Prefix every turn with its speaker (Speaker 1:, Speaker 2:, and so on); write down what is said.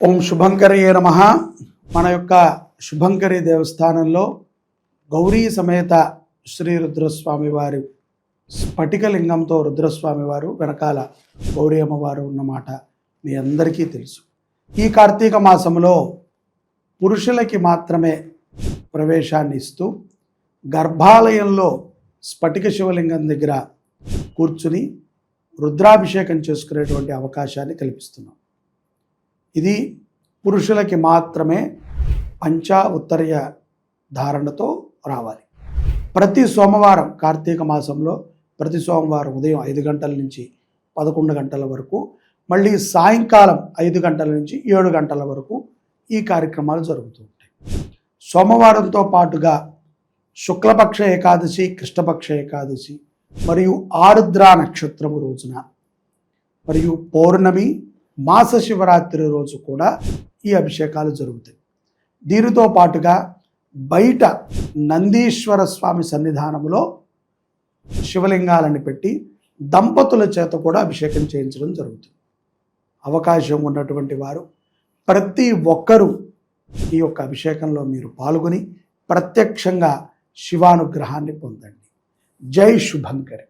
Speaker 1: ఓం శుభంకరయే నమః. మన యొక్క శుభంకరి దేవస్థానంలో గౌరీ సమేత శ్రీ రుద్రస్వామి వారి స్ఫటికలింగంతో రుద్రస్వామి వారు వెనకాల గౌరీ అమ్మవారు ఉన్నమాట మీ అందరికీ తెలుసు. ఈ కార్తీక మాసంలో పురుషులకి మాత్రమే ప్రవేశాన్ని ఇస్తూ గర్భాలయంలో స్ఫటిక శివలింగం దగ్గర కూర్చుని రుద్రాభిషేకం చేసుకునేటువంటి అవకాశాన్ని కల్పిస్తున్నాం. ఇది పురుషులకి మాత్రమే పంచా ఉత్తరీయ ధారణతో రావాలి. ప్రతి సోమవారం కార్తీక మాసంలో ప్రతి సోమవారం ఉదయం 5 గంటల నుంచి 11 గంటల వరకు, మళ్ళీ సాయంకాలం 5 గంటల నుంచి 7 గంటల వరకు ఈ కార్యక్రమాలు జరుగుతూ ఉంటాయి. సోమవారంతో పాటుగా శుక్లపక్ష ఏకాదశి, కృష్ణపక్ష ఏకాదశి మరియు ఆరుద్ర నక్షత్రము రోజున మరియు పౌర్ణమి, మాస శివరాత్రి రోజు కూడా ఈ అభిషేకాలు జరుగుతాయి. దీనితో పాటుగా బయట నందీశ్వర స్వామి సన్నిధానంలో శివలింగాలను పెట్టి దంపతుల చేత కూడా అభిషేకం చేయించడం జరుగుతుంది. అవకాశం ఉన్నటువంటి వారు ప్రతి ఒక్కరూ ఈ యొక్క అభిషేకంలో మీరు పాల్గొని ప్రత్యక్షంగా శివానుగ్రహాన్ని పొందండి. జై శుభంకరి.